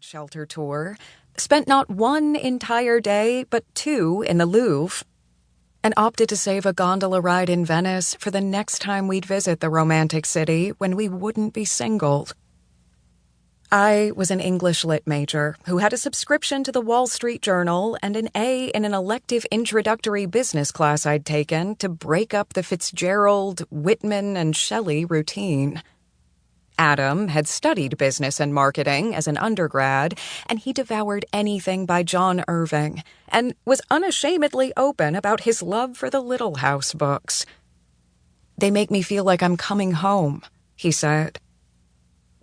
shelter tour, spent not one entire day, but 2 in the Louvre, and opted to save a gondola ride in Venice for the next time we'd visit the romantic city when we wouldn't be single. I was an English lit major who had a subscription to the Wall Street Journal and an A in an elective introductory business class I'd taken to break up the Fitzgerald, Whitman, and Shelley routine. Adam had studied business and marketing as an undergrad, and he devoured anything by John Irving, and was unashamedly open about his love for the Little House books. "They make me feel like I'm coming home," he said.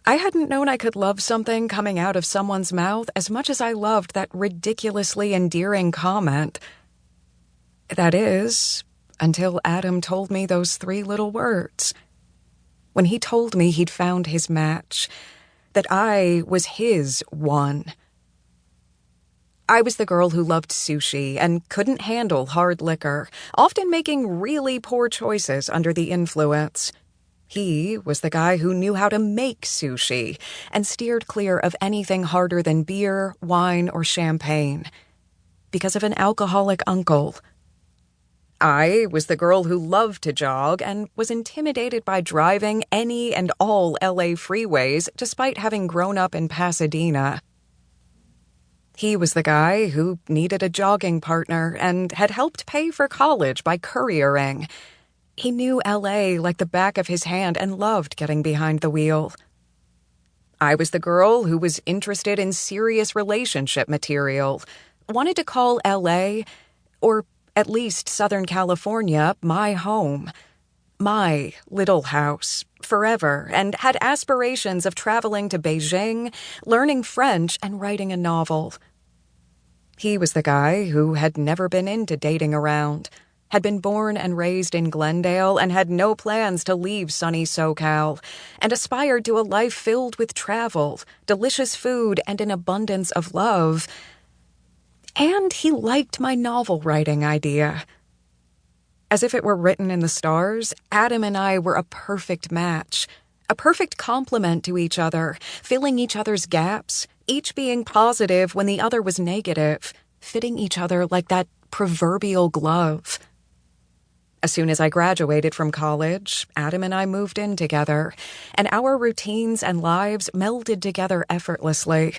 I hadn't known I could love something coming out of someone's mouth as much as I loved that ridiculously endearing comment. That is, until Adam told me those 3 little words. When he told me he'd found his match, that I was his one. I was the girl who loved sushi and couldn't handle hard liquor, often making really poor choices under the influence. He was the guy who knew how to make sushi and steered clear of anything harder than beer, wine, or champagne, because of an alcoholic uncle. I was the girl who loved to jog and was intimidated by driving any and all LA freeways despite having grown up in Pasadena. He was the guy who needed a jogging partner and had helped pay for college by couriering. He knew LA like the back of his hand and loved getting behind the wheel. I was the girl who was interested in serious relationship material, wanted to call LA, or at least Southern California, my home, my little house, forever, and had aspirations of traveling to Beijing, learning French, and writing a novel. He was the guy who had never been into dating around, had been born and raised in Glendale and had no plans to leave sunny SoCal, and aspired to a life filled with travel, delicious food, and an abundance of love. And he liked my novel writing idea. As if it were written in the stars, Adam and I were a perfect match, a perfect complement to each other, filling each other's gaps, each being positive when the other was negative, fitting each other like that proverbial glove. As soon as I graduated from college, Adam and I moved in together, and our routines and lives melded together effortlessly.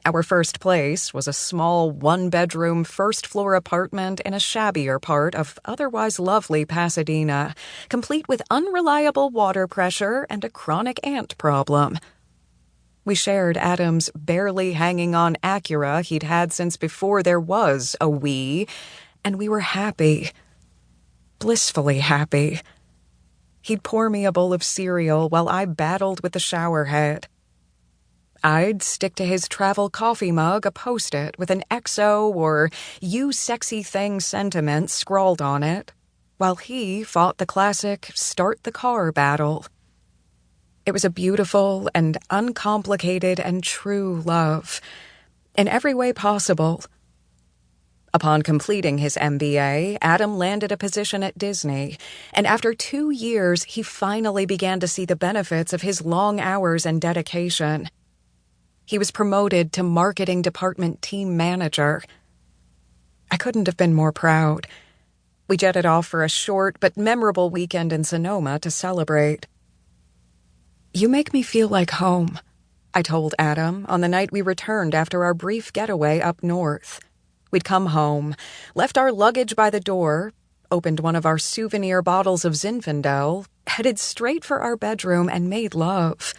Our first place was a small 1-bedroom, first-floor apartment in a shabbier part of otherwise lovely Pasadena, complete with unreliable water pressure and a chronic ant problem. We shared Adam's barely hanging-on Acura he'd had since before there was a we, and we were happy. Blissfully happy. He'd pour me a bowl of cereal while I battled with the shower head. I'd stick to his travel coffee mug a Post-it with an XO or "You Sexy Thing" sentiment scrawled on it, while he fought the classic start the car battle. It was a beautiful and uncomplicated and true love, in every way possible. Upon completing his MBA, Adam landed a position at Disney, and after 2 years, he finally began to see the benefits of his long hours and dedication. He was promoted to marketing department team manager. I couldn't have been more proud. We jetted off for a short but memorable weekend in Sonoma to celebrate. "You make me feel like home," I told Adam on the night we returned after our brief getaway up north. We'd come home, left our luggage by the door, opened one of our souvenir bottles of Zinfandel, headed straight for our bedroom, and made love.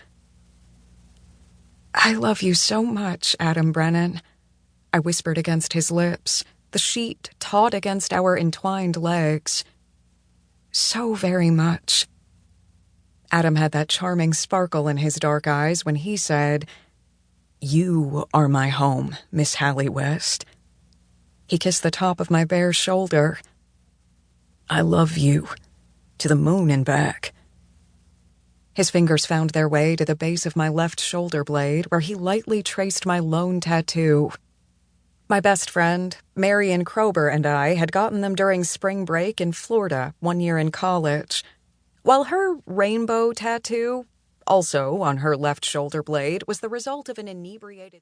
"I love you so much, Adam Brennan," I whispered against his lips, the sheet taut against our entwined legs. "So very much." Adam had that charming sparkle in his dark eyes when he said, "You are my home, Miss Halley West." He kissed the top of my bare shoulder. "I love you, to the moon and back." His fingers found their way to the base of my left shoulder blade, where he lightly traced my lone tattoo. My best friend, Marian and I had gotten them during spring break in Florida 1 year in college. While her rainbow tattoo, also on her left shoulder blade, was the result of an inebriated...